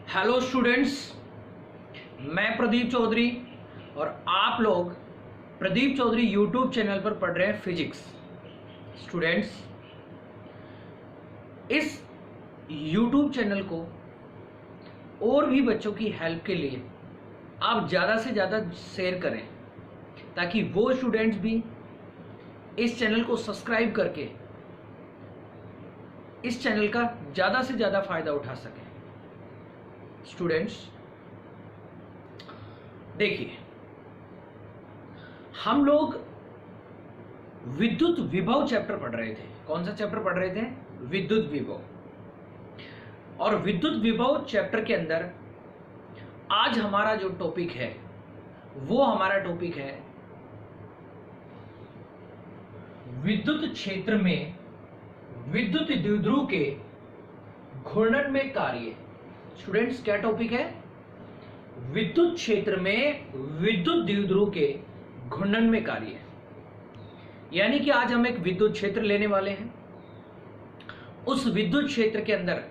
Hello students, मैं प्रदीप चौधरी और आप लोग प्रदीप चौधरी यूट्यूब चैनल पर पढ़ रहे हैं फिजिक्स। स्टूडेंट्स, इस यूट्यूब चैनल को और भी बच्चों की हेल्प के लिए आप ज़्यादा से ज़्यादा शेयर करें ताकि वो स्टूडेंट्स भी इस चैनल को सब्सक्राइब करके इस चैनल का ज़्यादा से ज़्यादा फायदा उठा सकें। स्टूडेंट्स देखिए, हम लोग विद्युत विभव चैप्टर पढ़ रहे थे। कौन सा चैप्टर पढ़ रहे थे? विद्युत विभव। और विद्युत विभव चैप्टर के अंदर आज हमारा जो टॉपिक है वो हमारा टॉपिक है विद्युत क्षेत्र में विद्युत द्विध्रुव के घूर्णन में कार्य। स्टूडेंट्स, क्या टॉपिक है? विद्युत क्षेत्र में विद्युत द्विध्रुव के घूर्णन में कार्य। यानी कि आज हम एक विद्युत क्षेत्र लेने वाले हैं, उस विद्युत क्षेत्र के अंदर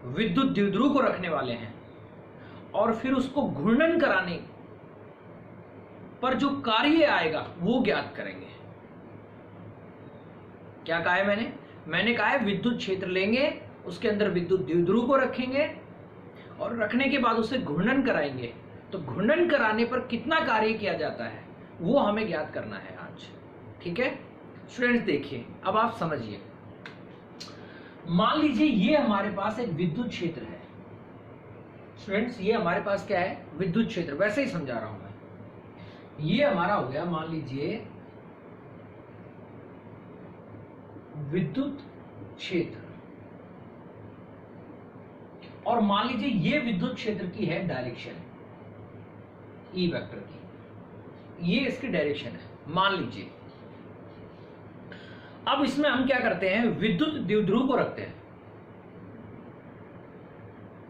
विद्युत द्विध्रुव को रखने वाले हैं और फिर उसको घूर्णन कराने पर जो कार्य आएगा वो ज्ञात करेंगे। क्या कहा है मैंने कहा है विद्युत क्षेत्र लेंगे, उसके अंदर विद्युत द्विध्रुव को रखेंगे और रखने के बाद उसे घूर्णन कराएंगे। तो घूर्णन कराने पर कितना कार्य किया जाता है वो हमें ज्ञात करना है आज। ठीक है स्टूडेंट्स, देखिए अब आप समझिए। मान लीजिए ये हमारे पास एक विद्युत क्षेत्र है। स्टूडेंट्स, ये हमारे पास क्या है? विद्युत क्षेत्र। वैसे ही समझा रहा हूं मैं। ये हमारा हो गया, मान लीजिए, विद्युत क्षेत्र। और मान लीजिए ये विद्युत क्षेत्र की है डायरेक्शन, ई वेक्टर की, ये इसकी डायरेक्शन है मान लीजिए। अब इसमें हम क्या करते हैं? विद्युत द्विध्रुव को रखते हैं।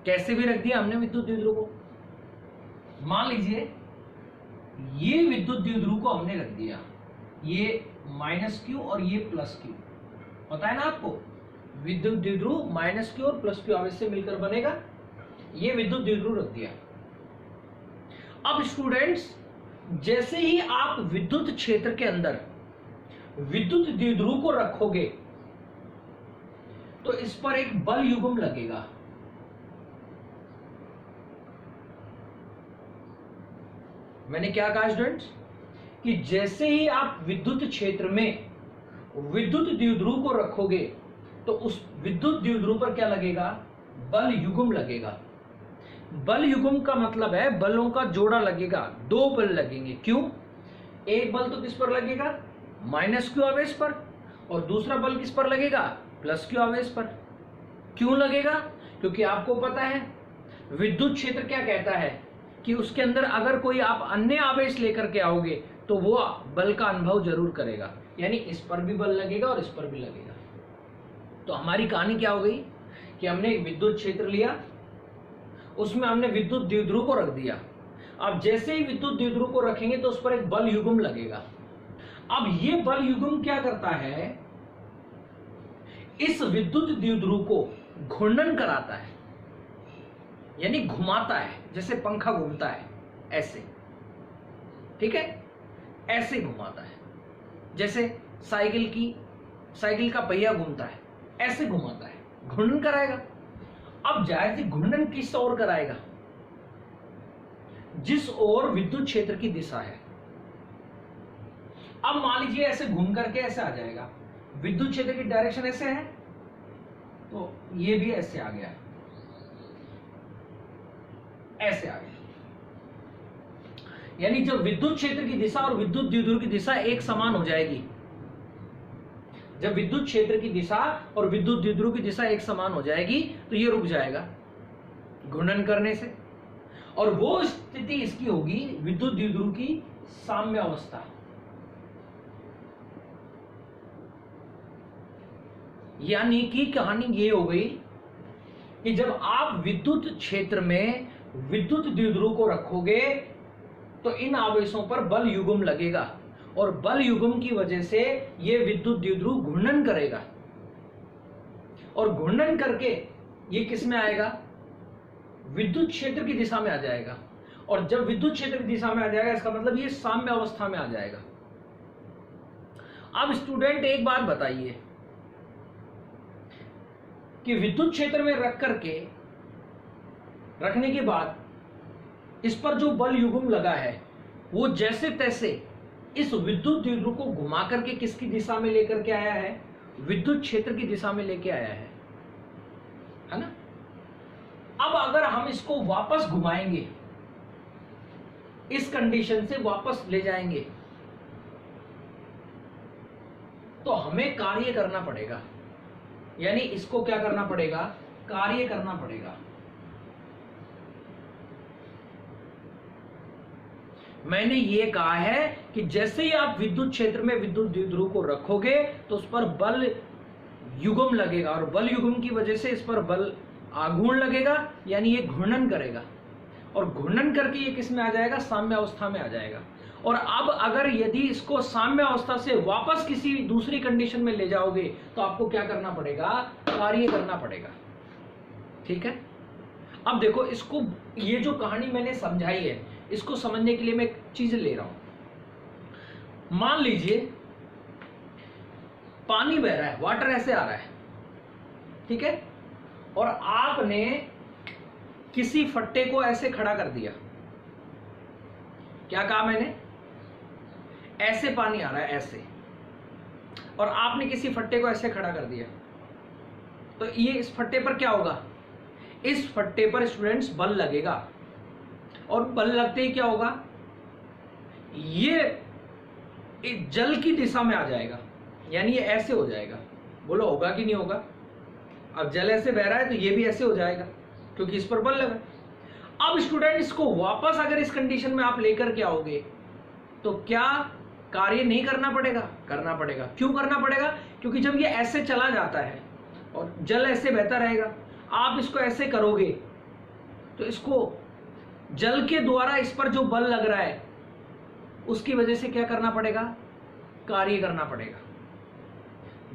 कैसे भी रख दिया हमने विद्युत द्विध्रुव को। मान लीजिए ये विद्युत द्विध्रुव को हमने रख दिया, ये -q और ये +q। पता है ना आपको, विद्युत द्विध्रुव -q और +q आवेश से मिलकर बनेगा। ये विद्युत द्विध्रुव रख दिया। अब स्टूडेंट्स, जैसे ही आप विद्युत क्षेत्र के अंदर विद्युत द्विध्रुव को रखोगे तो इस पर एक बल युग्म लगेगा। मैंने क्या कहा स्टूडेंट्स कि जैसे ही आप विद्युत क्षेत्र में विद्युत द्विध्रुव को रखोगे तो उस विद्युत द्विध्रुव पर क्या लगेगा? बल युग्म लगेगा। बल युग्म का मतलब है बलों का जोड़ा लगेगा। दो बल लगेंगे। क्यों? एक बल तो किस पर लगेगा? -q आवेश पर, और दूसरा बल किस पर लगेगा? +q आवेश पर। क्यों लगेगा? क्योंकि आपको पता है विद्युत क्षेत्र क्या कहता है कि उसके अंदर अगर कोई आप अन्य आवेश लेकर के आओगे तो वो बल का अनुभव जरूर करेगा। यानी इस पर भी बल लगेगा और इस पर भी लगेगा। तो हमारी कहानी क्या हो गई कि हमने एक विद्युत क्षेत्र लिया, उसमें हमने विद्युत द्विध्रुव को रख दिया। अब जैसे ही विद्युत द्विध्रुव को रखेंगे तो उस पर एक बल युग्म लगेगा। अब ये बल युग्म क्या करता है? इस विद्युत द्विध्रुव को घूर्णन कराता है, यानी घुमाता है, जैसे पंखा घूमता है ऐसे। ठीक है, ऐसे घुमाता है, जैसे साइकिल का पहिया घूमता है, ऐसे घुमाता है, घूर्णन कराएगा। अब जाहिर सी घूर्णन किस ओर कराएगा? जिस ओर विद्युत क्षेत्र की दिशा है। अब मान लीजिए ऐसे घूम करके ऐसे आ जाएगा। विद्युत क्षेत्र की डायरेक्शन ऐसे है तो ये भी ऐसे आ गया, ऐसे आ गया। यानी जब विद्युत क्षेत्र की दिशा और विद्युत द्विध्रुव की दिशा एक समान हो जाएगी, जब विद्युत क्षेत्र की दिशा और विद्युत द्विध्रुव की दिशा एक समान हो जाएगी तो ये रुक जाएगा घूर्णन करने से। और वो स्थिति इसकी होगी विद्युत द्विध्रुव की साम्य अवस्था। यानी कि कहानी ये हो गई कि जब आप विद्युत क्षेत्र में विद्युत द्विध्रुव को रखोगे तो इन आवेशों पर बल युग्म लगेगा और बल युग्म की वजह से यह विद्युत द्विध्रुव घूर्णन करेगा और घूर्णन करके ये किस में आएगा? विद्युत क्षेत्र की दिशा में आ जाएगा, और जब विद्युत क्षेत्र की दिशा में आ जाएगा इसका मतलब ये साम्य अवस्था में आ जाएगा। अब स्टूडेंट एक बात बताइए कि विद्युत क्षेत्र में रखने के बाद इस पर जो बल युग्म लगा है वो जैसे तैसे इस विद्युत द्विध्रुव को घुमा करके किसकी दिशा में लेकर के आया है? विद्युत क्षेत्र की दिशा में लेके आया है ना? अब अगर हम इसको वापस घुमाएंगे, इस कंडीशन से वापस ले जाएंगे, तो हमें कार्य करना पड़ेगा, यानी इसको क्या करना पड़ेगा? कार्य करना पड़ेगा। मैंने ये कहा है कि जैसे ही आप विद्युत क्षेत्र में विद्युत द्विध्रुव को रखोगे तो उस पर बल युग्म लगेगा, और बल युग्म की वजह से इस पर बल आघूर्ण लगेगा, यानी ये घूर्णन करेगा, और घूर्णन करके ये किस में आ जाएगा? साम्य अवस्था में आ जाएगा। और अब अगर यदि इसको साम्य अवस्था से वापस किसी दूसरी कंडीशन में ले जाओगे तो आपको क्या करना पड़ेगा? कार्य करना पड़ेगा। ठीक है, अब देखो इसको, ये जो कहानी मैंने समझाई है इसको समझने के लिए मैं एक चीज ले रहा हूं। मान लीजिए पानी बह रहा है, वाटर ऐसे आ रहा है, ठीक है, और आपने किसी फट्टे को ऐसे खड़ा कर दिया। क्या कहा मैंने? ऐसे पानी आ रहा है, ऐसे, और आपने किसी फट्टे को ऐसे खड़ा कर दिया, तो ये इस फट्टे पर क्या होगा? इस फट्टे पर स्टूडेंट्स बल लगेगा, और बल लगते ही क्या होगा? ये जल की दिशा में आ जाएगा, यानी ये ऐसे हो जाएगा। बोलो होगा कि नहीं होगा? अब जल ऐसे बह रहा है तो ये भी ऐसे हो जाएगा, क्योंकि इस पर बल लगा। अब स्टूडेंट इसको वापस अगर इस कंडीशन में आप लेकर के आओगे तो क्या कार्य नहीं करना पड़ेगा? करना पड़ेगा। क्यों करना पड़ेगा? क्योंकि जब ये ऐसे चला जाता है और जल ऐसे बहता रहेगा, आप इसको ऐसे करोगे तो इसको जल के द्वारा इस पर जो बल लग रहा है उसकी वजह से क्या करना पड़ेगा? कार्य करना पड़ेगा।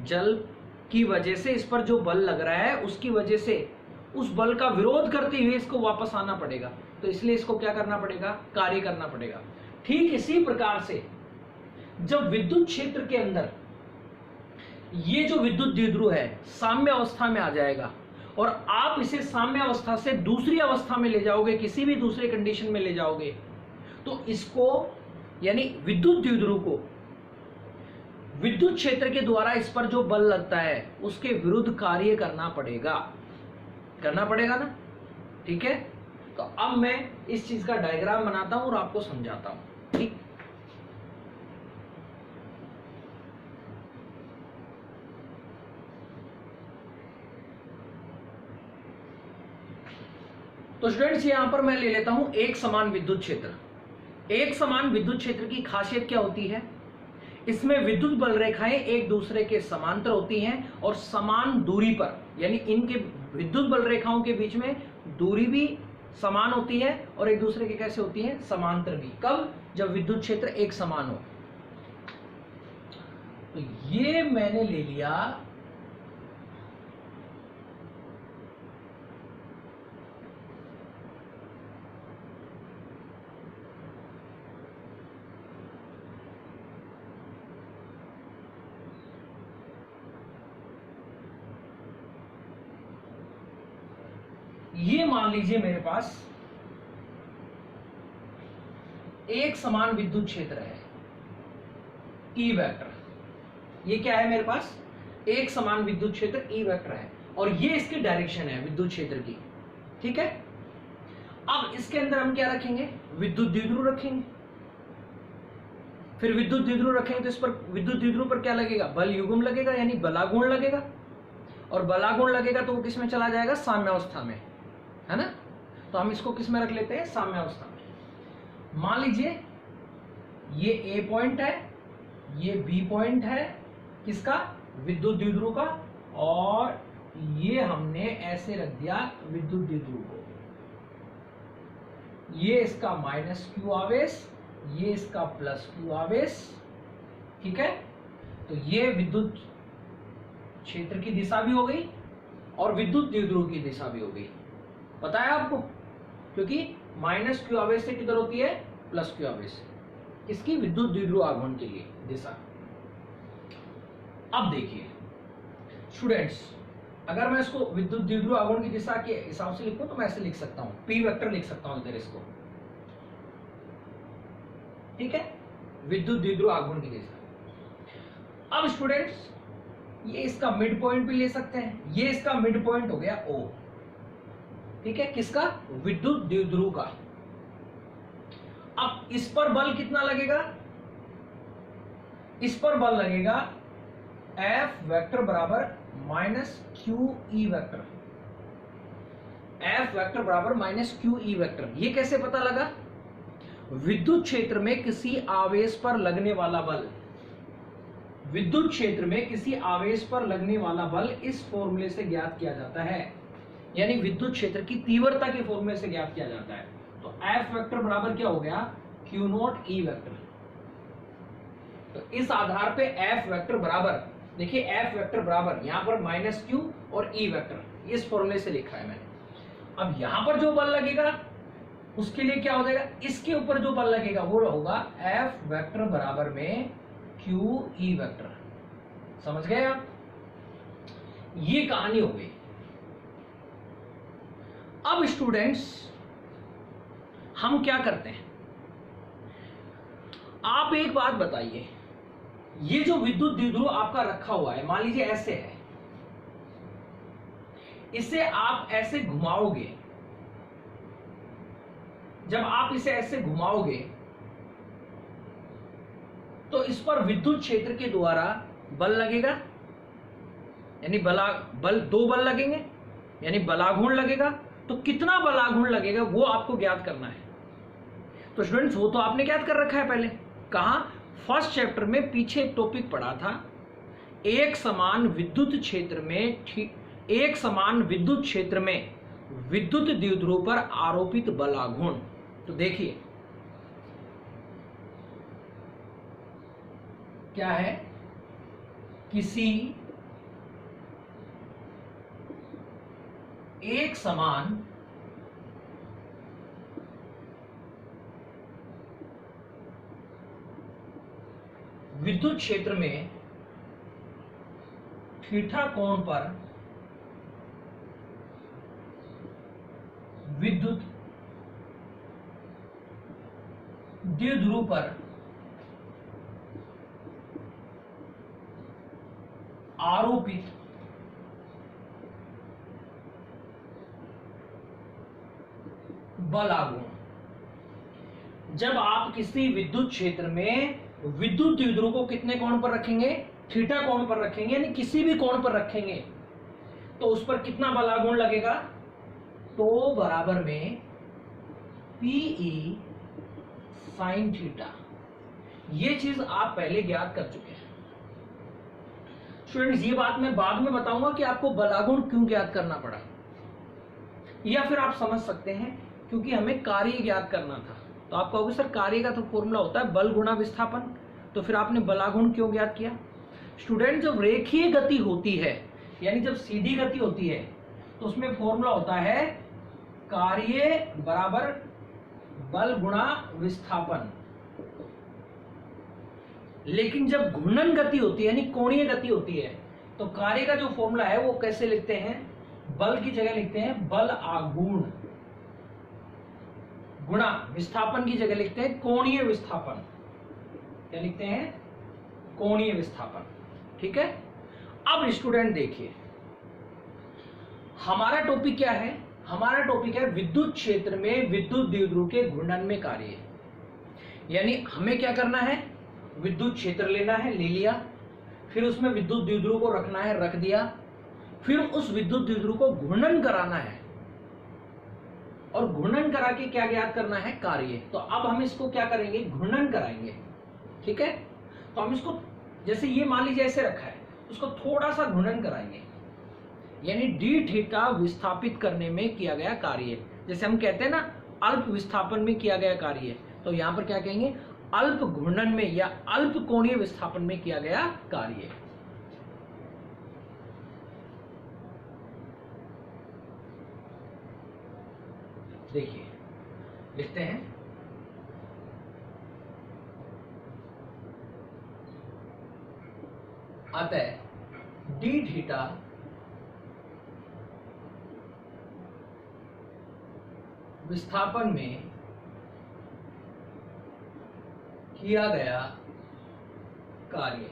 जल की वजह से इस पर जो बल लग रहा है उसकी वजह से उस बल का विरोध करते हुए इसको वापस आना पड़ेगा, तो इसलिए इसको क्या करना पड़ेगा? कार्य करना पड़ेगा। ठीक इसी प्रकार से जब विद्युत क्षेत्र के अंदर ये जो विद्युत द्विध्रुव है साम्य अवस्था में आ जाएगा, और आप इसे साम्य अवस्था से दूसरी अवस्था में ले जाओगे, किसी भी दूसरे कंडीशन में ले जाओगे, तो इसको यानी विद्युत द्विध्रुव को विद्युत क्षेत्र के द्वारा इस पर जो बल लगता है उसके विरुद्ध कार्य करना पड़ेगा ना? ठीक है, तो अब मैं इस चीज का डायग्राम बनाता हूं और आपको समझाता हूं। ठीक, तो स्टूडेंट्स यहां पर मैं ले लेता हूं एक समान विद्युत क्षेत्र। एक समान विद्युत क्षेत्र की खासियत क्या होती है? इसमें विद्युत बल रेखाएं एक दूसरे के समांतर होती हैं और समान दूरी पर, यानी इनके विद्युत बल रेखाओं के बीच में दूरी भी समान होती है और एक दूसरे के कैसे होती है? समांतर भी। कब? जब विद्युत क्षेत्र एक समान हो। तो ये मैंने ले लिया ये, मान लीजिए मेरे पास एक समान विद्युत क्षेत्र है ई वेक्टर। ये क्या है मेरे पास? एक समान विद्युत क्षेत्र ई वेक्टर है, और ये इसकी डायरेक्शन है विद्युत क्षेत्र की। ठीक है, अब इसके अंदर हम क्या रखेंगे? विद्युत द्विध्रुव रखेंगे। फिर विद्युत द्विध्रुव रखेंगे तो इस पर विद्युत द्विध्रुव पर क्या लगेगा? बल युग्म लगेगा, यानी बलागुण लगेगा, और बलागुण लगेगा तो वो किस में चला जाएगा? साम्यावस्था में, है ना? तो हम इसको किस में रख लेते हैं? साम्यावस्था में। मान लीजिए ये ए पॉइंट है, ये बी पॉइंट है, किसका? विद्युत द्विध्रुव का, और ये हमने ऐसे रख दिया विद्युत द्विध्रुव को। ये इसका माइनस क्यू आवेश, ये इसका प्लस क्यू आवेश। ठीक है, तो ये विद्युत क्षेत्र की दिशा भी हो गई और विद्युत द्विध्रुव की दिशा भी हो गई। पता है आपको? क्योंकि माइनस क्यू आवेश से किधर होती है, प्लस क्यू आवेश से, इसकी विद्युत द्विध्रुव आघूर्ण के लिए दिशा। अब देखिए स्टूडेंट्स, अगर मैं इसको विद्युत द्विध्रुव आघूर्ण की दिशा के हिसाब से लिखूं तो मैं ऐसे लिख सकता हूं, पी वेक्टर लिख सकता हूं इधर इसको, ठीक है, विद्युत द्विध्रुव आघूर्ण की दिशा। अब स्टूडेंट्स ये इसका मिड पॉइंट भी ले सकते हैं, ये इसका मिड पॉइंट हो गया O, ठीक है, किसका, विद्युत द्विध्रुव का। अब इस पर बल कितना लगेगा, इस पर बल लगेगा F वेक्टर बराबर minus Q E vector, F vector बराबर माइनस क्यू ई वेक्टर। ये कैसे पता लगा, विद्युत क्षेत्र में किसी आवेश पर लगने वाला बल, विद्युत क्षेत्र में किसी आवेश पर लगने वाला बल इस फॉर्मूले से ज्ञात किया जाता है, यानी विद्युत क्षेत्र की तीव्रता के फॉर्मूले से ज्ञात किया जाता है। तो F वेक्टर बराबर क्या हो गया, क्यू नॉट ई वेक्टर। तो इस आधार पे F वेक्टर बराबर, देखिए F वेक्टर बराबर यहां पर माइनस क्यू और ई वेक्टर, इस फॉर्मूले से लिखा है मैंने। अब यहां पर जो बल लगेगा उसके लिए क्या हो जाएगा, इसके ऊपर जो बल लगेगा वो होगा F वेक्टर बराबर में क्यू ई वेक्टर। समझ गए आप, ये कहानी हो गई। अब स्टूडेंट्स हम क्या करते हैं, आप एक बात बताइए, ये जो विद्युत द्विध्रुव आपका रखा हुआ है, मान लीजिए ऐसे है, इसे आप ऐसे घुमाओगे, जब आप इसे ऐसे घुमाओगे तो इस पर विद्युत क्षेत्र के द्वारा बल लगेगा, यानी बल दो बल लगेंगे, यानी बलाघूर्ण लगेगा। तो कितना बलाघूर्ण लगेगा वो आपको ज्ञात करना है। तो स्टूडेंट्स वो तो आपने ज्ञात कर रखा है पहले, कहा, फर्स्ट चैप्टर में पीछे एक टॉपिक पढ़ा था, एक समान विद्युत क्षेत्र में, एक समान विद्युत क्षेत्र में विद्युत द्विध्रुव पर आरोपित बलाघूर्ण। तो देखिए क्या है, किसी एक समान विद्युत क्षेत्र में थीटा कोण पर विद्युत द्विध्रुव पर आरोपित बलाघूर्ण। जब आप किसी विद्युत क्षेत्र में विद्युत द्विध्रुव को कितने कोण पर रखेंगे, थीटा कोण पर रखेंगे, यानी किसी भी कोण पर रखेंगे, तो उस पर कितना बलाघूर्ण लगेगा, तो बराबर में पीई साइन थीटा। ये चीज आप पहले ज्ञात कर चुके हैं स्टूडेंट्स। ये बात मैं बाद में बताऊंगा कि आपको बलाघूर्ण क्यों ज्ञात करना पड़ा, या फिर आप समझ सकते हैं क्योंकि हमें कार्य ज्ञात करना था। तो आप कहोगे सर कार्य का तो फॉर्मूला होता है बल गुणा विस्थापन, तो फिर आपने बलाघूर्ण क्यों ज्ञात किया। स्टूडेंट जब रेखीय गति होती है, यानी जब सीधी गति होती है, तो उसमें फॉर्मूला होता है कार्य बराबर बल गुणा विस्थापन। लेकिन जब घूर्णन गति होती है, यानी कोणीय गति होती है, तो कार्य का जो फॉर्मूला है वो कैसे लिखते हैं, बल की जगह लिखते हैं बल आघूर्ण, गुणा विस्थापन की जगह लिखते हैं कोणीय विस्थापन। क्या लिखते हैं, कोणीय विस्थापन। ठीक है। अब स्टूडेंट देखिए हमारा टॉपिक क्या है, हमारा टॉपिक है विद्युत क्षेत्र में विद्युत द्विध्रुव के घूर्णन में कार्य। यानी हमें क्या करना है, विद्युत क्षेत्र लेना है, ले लिया, फिर उसमें विद्युत द्विध्रुव को रखना है, रख दिया, फिर उस विद्युत द्विध्रुव को घूर्णन कराना है, और घूर्णन करा के क्या ज्ञात करना है, कार्य। तो अब हम इसको क्या करेंगे, घूर्णन कराएंगे। ठीक है। तो हम इसको जैसे ये मान लीजिए ऐसे रखा है, उसको थोड़ा सा घूर्णन कराएंगे, यानी डी थीटा विस्थापित करने में किया गया कार्य। जैसे हम कहते हैं ना अल्प विस्थापन में किया गया कार्य, तो यहां पर क्या कहेंगे, अल्प घूर्णन में या अल्प कोणीय विस्थापन में किया गया कार्य। देखिए लिखते हैं अतः डी थीटा विस्थापन में किया गया कार्य,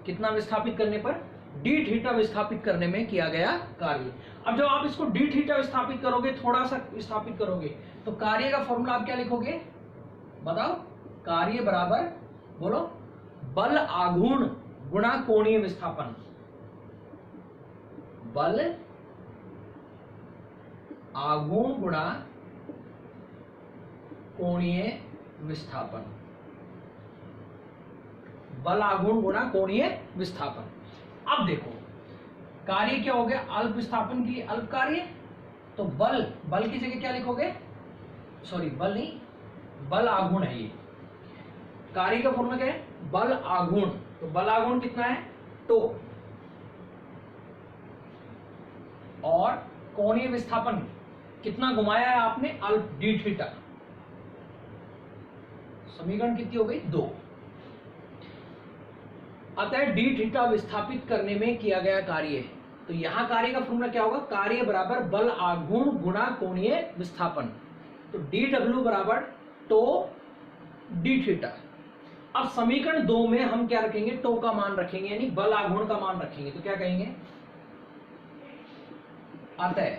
कितना विस्थापित करने पर? डी थीटा विस्थापित करने में किया गया कार्य। अब जब आप इसको डी थीटा विस्थापित करोगे, थोड़ा सा विस्थापित करोगे, तो कार्य का फॉर्मूला आप क्या लिखोगे? बताओ। कार्य बराबर, बोलो, बल आघूर्ण गुणा कोणीय विस्थापन। बल आघूर्ण गुणा कोणीय विस्थापन। बल आघूर्ण गुणा कोणीय विस्थापन। अब देखो, कार्य क्या हो गया? अल्प विस्थापन के लिए अल्प कार्य, तो बल, बल की जगह क्या लिखोगे? सॉरी, बल नहीं, बल आघूर्ण है ये। कार्य का फॉर्मूला क्या है? बल आघूर्ण। तो बल आघूर्ण कितना है? टो। और कोणीय विस्थापन कितना घुमाया है आपने? अल्प, डी थीटा। समीकरण कितनी हो गई? 2। अतः डी थीटा विस्थापित करने में किया गया कार्य। तो यहां कार्य का फॉर्मूला क्या होगा? कार्य बराबर बल आघूर्ण गुणा कोणीय विस्थापन। तो डी डब्ल्यू बराबर टो डी थीटा। अब समीकरण 2 में हम क्या रखेंगे? टो का मान रखेंगे, यानी बल आघूर्ण का मान रखेंगे। तो क्या कहेंगे? अतः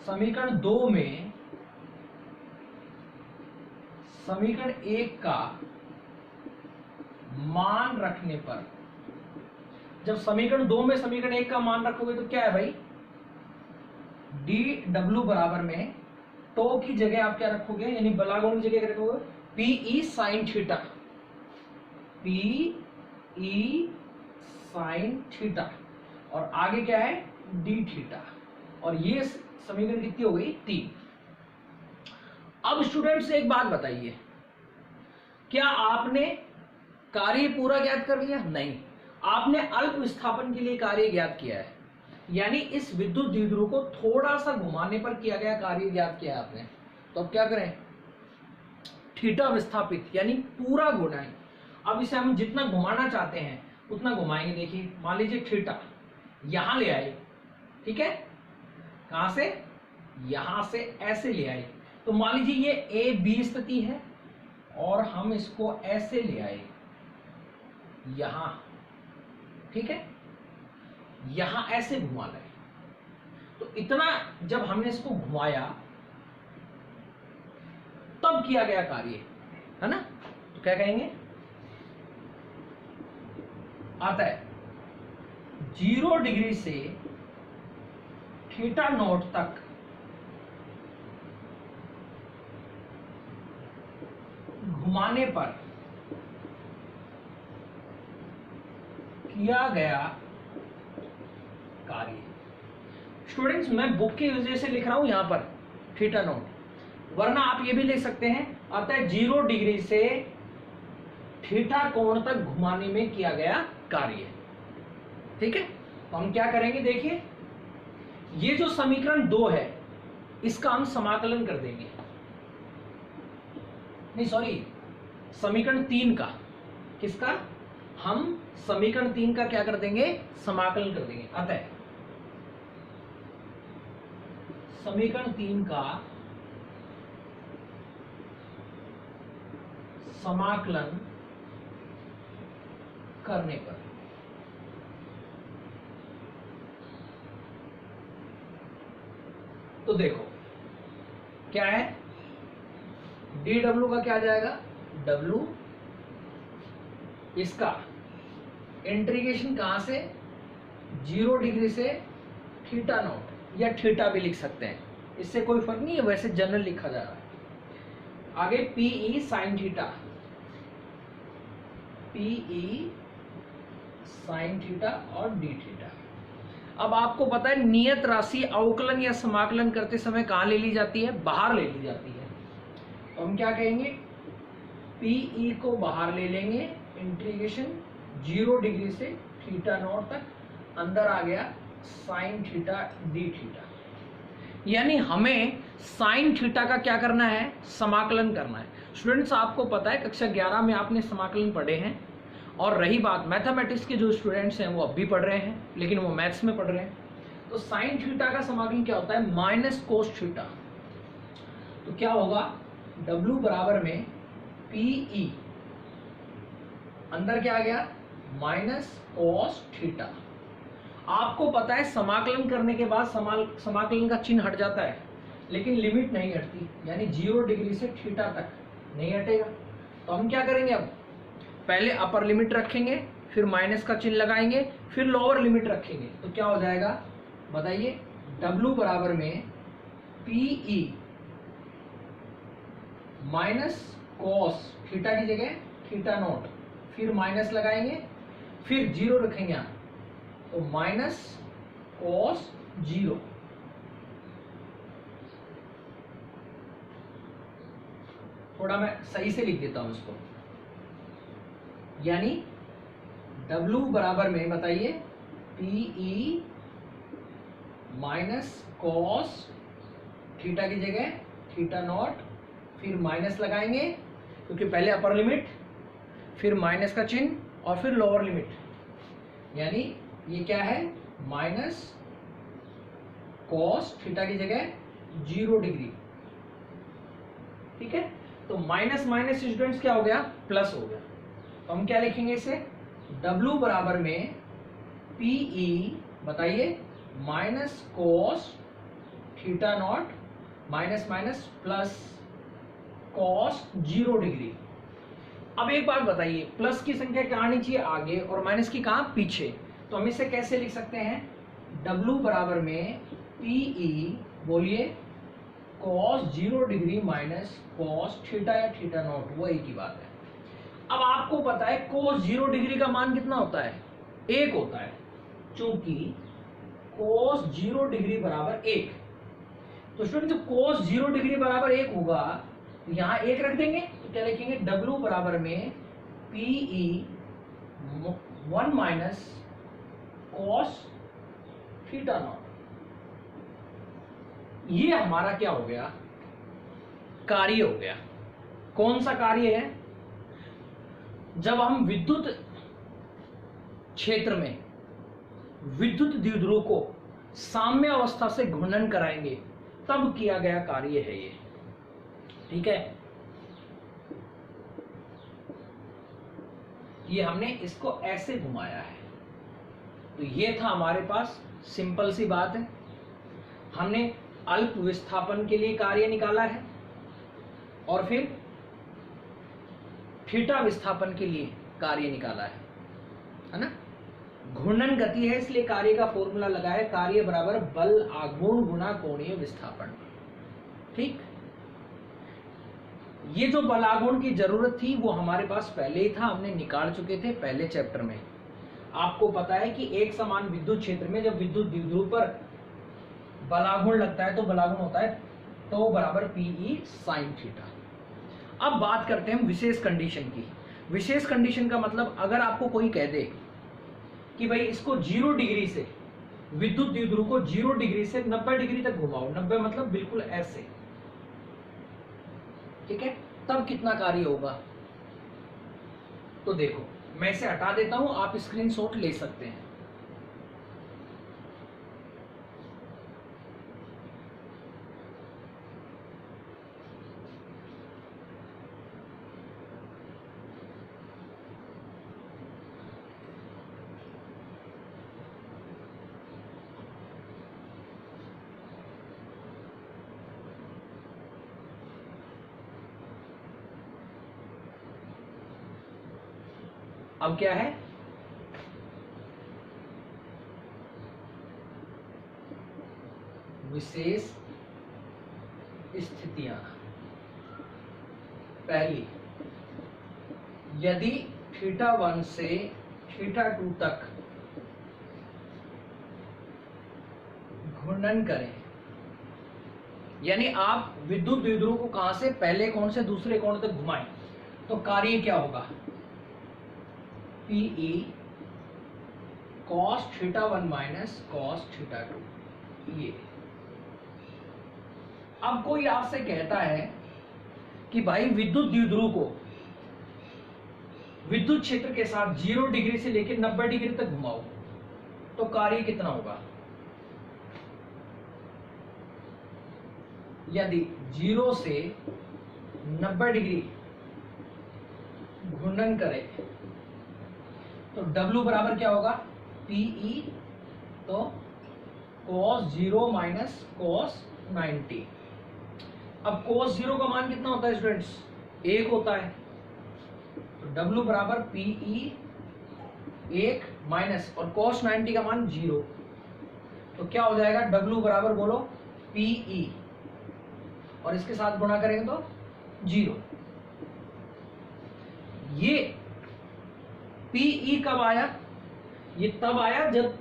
समीकरण 2 में समीकरण 1 का मान रखने पर, जब समीकरण 2 में समीकरण 1 का मान रखोगे तो क्या है भाई? डी डब्ल्यू बराबर में टो की जगह आप क्या रखोगे? यानी बल आघूर्ण की जगह क्या रखोगे? Pi sine theta. Pi sine theta. और आगे क्या है? D theta. और ये समीकरण कितनी हो गई? 3। अब स्टूडेंट्स एक बात बताइए, क्या आपने कार्य पूरा ज्ञात कर लिया? नहीं, आपने अल्प विस्थापन के लिए कार्य ज्ञात किया है, यानी इस विद्युत द्विध्रुव को थोड़ा सा घुमाने पर किया गया कार्य ज्ञात किया है आपने। तो अब क्या करें? थीटा विस्थापित यानी पूरा घुमाएं। अब इसे हम जितना घुमाना चाहते हैं उतना घुमाएंगे। देखिए, मान लीजिए थीटा यहां ले आए, ठीक है? कहां से? यहां से ऐसे ले आए। तो मान लीजिए ये ए बी स्थिति है और हम इसको ऐसे ले आए यहां, ठीक है? यहां ऐसे घुमा लाए। तो इतना जब हमने इसको घुमाया तब किया गया कार्य, है ना? तो क्या कहेंगे? अतः 0 डिग्री से थीटा नॉट तक घुमाने पर किया गया कार्य। स्टूडेंट्स, मैं बुक की वजह से लिख रहा हूं यहां पर थीटा नॉट, वरना आप ये भी लिख सकते हैं अतः 0 डिग्री से थीटा कोण तक घुमाने में किया गया कार्य। ठीक है? तो हम क्या करेंगे? देखिए, ये जो समीकरण 2 है इसका हम समाकलन कर देंगे। नहीं, सॉरी, समीकरण 3 का। किसका? हम समीकरण 3 का क्या कर देंगे? समाकलन कर देंगे। अतः समीकरण 3 का समाकलन करने पर तो देखो क्या है? डी डब्ल्यू का क्या आ जाएगा? डब्ल्यू, इसका इंटीग्रेशन कहां से? 0 डिग्री से थीटा नॉट, या थीटा भी लिख सकते हैं, इससे कोई फर्क नहीं है, वैसे जनरल लिखा जा रहा है। आगे pi sine theta, pi sine theta और डी थीटा। अब आपको पता है नियत राशि अवकलन या समाकलन करते समय कहां ले ली जाती है? बाहर ले ली जाती है। तो हम क्या कहेंगे? पीई को बाहर ले लेंगे, इंटीग्रेशन 0 डिग्री से थीटा नॉट तक, अंदर आ गया साइन थीटा डी थीटा। यानी हमें साइन थीटा का क्या करना है, समाकलन करना है। स्टूडेंट्स आपको पता है कक्षा 11 में आपने समाकलन पढ़े हैं, और रही बात मैथमेटिक्स के जो स्टूडेंट्स हैं वो अब भी पढ़ रहे हैं, लेकिन वो मैथ्स में पढ़ रहे हैं। तो साइन थीटा का समाकलन क्या होता है, माइनस कोस थीटा। तो क्या होगा, W बराबर में PE, अंदर क्या आ गया, माइनस कोस थीटा। आपको पता है समाकलन करने के बाद समाकलन का चिन्ह हट जाता है, लेकिन लिमिट नहीं हटती, यानी 0 डिग्री से थीटा तक नहीं हटेगा। तो हम क्या करेंगे, अब पहले अपर लिमिट रखेंगे, फिर माइनस का चिन्ह लगाएंगे, फिर लोअर लिमिट रखेंगे। तो क्या हो जाएगा बताइए, W बराबर में PE माइनस कॉस थीटा की जगह थीटा नॉट, फिर माइनस लगाएंगे, फिर 0 रखेंगे यहाँ, तो माइनस कॉस 0। थोड़ा मैं सही से लिख देता हूं इसको, यानी W बराबर में बताइए PE माइनस कॉस थीटा की जगह थीटा नॉट, फिर माइनस लगाएंगे क्योंकि पहले अपर लिमिट, फिर माइनस का चिन्ह और फिर लोअर लिमिट, यानी ये क्या है, माइनस कॉस थीटा की जगह 0 डिग्री। ठीक है, तो माइनस माइनस स्टूडेंट्स क्या हो गया, प्लस हो गया। तो हम क्या लिखेंगे इसे, W बराबर में PE बताइए minus cos theta naught minus minus plus cos 0 degree. अब एक बात बताइए, प्लस की संख्या क्या आनी चाहिए, आगे, और माइनस की कहां, पीछे। तो हम इसे कैसे लिख सकते हैं, W बराबर में PE बोलिए cos 0 degree minus cos theta या थीटा नॉट, वो एक ही बात है। अब आपको पता है कोस 0 डिग्री का मान कितना होता है, 1 होता है, चूंकि कोस 0 डिग्री बराबर 1। तो स्टूडेंट जब कोस 0 डिग्री बराबर 1 होगा तो यहां 1 रख देंगे, तो क्या लिखेंगे, W बराबर में PE 1 minus cos theta naught. ये हमारा क्या हो गया, कार्य हो गया। कौन सा कार्य है, जब हम विद्युत क्षेत्र में विद्युत द्विध्रुव को साम्य अवस्था से घूर्णन कराएंगे तब किया गया कार्य है ये। ठीक है, ये हमने इसको ऐसे घुमाया है। तो ये था हमारे पास, सिंपल सी बात है, हमने अल्प विस्थापन के लिए कार्य निकाला है और फिर थीटा विस्थापन के लिए कार्य निकाला है ना। घूर्णन गति है इसलिए कार्य का फॉर्मूला लगा है, कार्य बराबर बल आघूर्ण गुणा कोणीय विस्थापन। ठीक, ये जो बल आघूर्ण की जरूरत थी वो हमारे पास पहले ही था, हमने निकाल चुके थे पहले चैप्टर में। आपको पता है कि एक समान विद्युत क्षेत्र में जब विद्युत द्विध्रुव पर बलाघूर्ण लगता है तो बलाघूर्ण होता है तो बराबर PE साइन थीटा। अब बात करते हैं हम विशेष कंडीशन की। विशेष कंडीशन का मतलब, अगर आपको कोई कह दे कि भाई इसको 0 डिग्री से, विद्युत द्विध्रुव को 0 डिग्री से 90 डिग्री तक घुमाओ, 90 मतलब बिल्कुल ऐसे, ठीक है, तब कितना कार्य होगा। तो देखो मैं इसे हटा देता हूं, आप स्क्रीनशॉट ले सकते हैं। अब क्या है, विशेष स्थितियां। पहली, यदि θ1 से θ2 तक घूर्णन करें, यानी आप विद्युत द्विध्रुव को कहां से, पहले कोण से दूसरे कोण तक घुमाएं, तो कार्य क्या होगा, PE cos θ1 माइनस cos θ2। ये अब कोई आपसे कहता है कि भाई विद्युत द्विध्रुव को विद्युत क्षेत्र के साथ 0 डिग्री से लेकर 90 डिग्री तक घुमाओ, तो कार्य कितना होगा? यदि 0 से 90 डिग्री घूर्णन करे तो W बराबर क्या होगा? PE, तो cos 0 माइनस cos 90। अब cos 0 का मान कितना होता है स्टूडेंट्स? 1 होता है, तो W बराबर PE 1 माइनस और cos 90 का मान 0, तो क्या हो जाएगा? W बराबर बोलो PE और इसके साथ गुणा करेंगे तो 0। ये PE कब आया? ये तब आया जब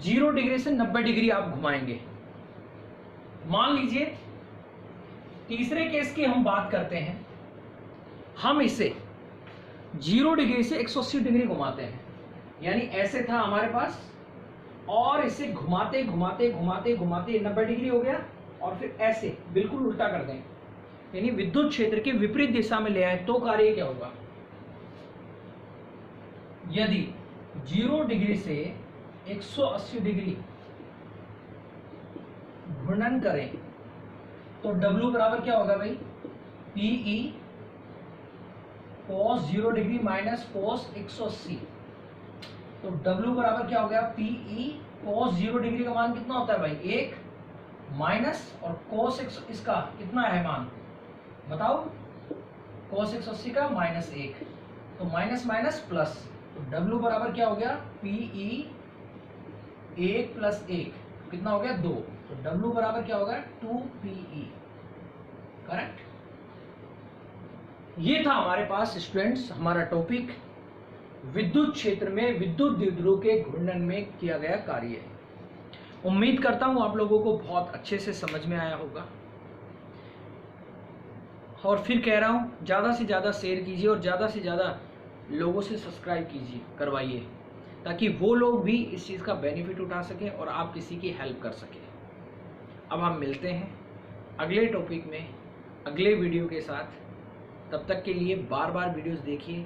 0 डिग्री से 90 डिग्री आप घुमाएंगे। मान लीजिए तीसरे केस की हम बात करते हैं, हम इसे 0 डिग्री से 180 डिग्री घुमाते हैं, यानी ऐसे था हमारे पास और इसे घुमाते घुमाते घुमाते घुमाते 90 डिग्री हो गया और फिर ऐसे बिल्कुल उल्टा कर दें, यानी विद्युत क्षेत्र के विपरीत दिशा में ले आए, तो कार्य क्या होगा? यदि 0 डिग्री से 180 डिग्री घूर्णन करें तो W बराबर क्या होगा भाई? PE cos 0 degree minus cos 180, तो W बराबर क्या हो गया? PE cos 0 डिग्री का मान कितना होता है भाई? 1 माइनस और cos इसका कितना है मान बताओ? cos 180 का -1, तो माइनस माइनस प्लस, तो W बराबर क्या हो गया? PE 1 प्लस 1 कितना हो गया? 2, तो W बराबर क्या होगा? 2PE। करेक्ट। ये था हमारे पास स्टूडेंट्स हमारा टॉपिक, विद्युत क्षेत्र में विद्युत द्विध्रुव के घूर्णन में किया गया कार्य। उम्मीद करता हूं आप लोगों को बहुत अच्छे से समझ में आया होगा, और फिर कह रहा हूं ज़्यादा से ज़्यादा शेयर कीजिए और ज़्यादा से ज़्यादा लोगों से सब्सक्राइब कीजिए, करवाइए, ताकि वो लोग भी इस चीज़ का बेनिफिट उठा सकें और आप किसी की हेल्प कर सकें। अब हम मिलते हैं अगले टॉपिक में अगले वीडियो के साथ। तब तक के लिए बार बार वीडियोस देखिए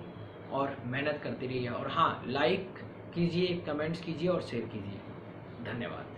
और मेहनत करते रहिए, और हाँ, लाइक कीजिए, कमेंट्स कीजिए और शेयर कीजिए। धन्यवाद।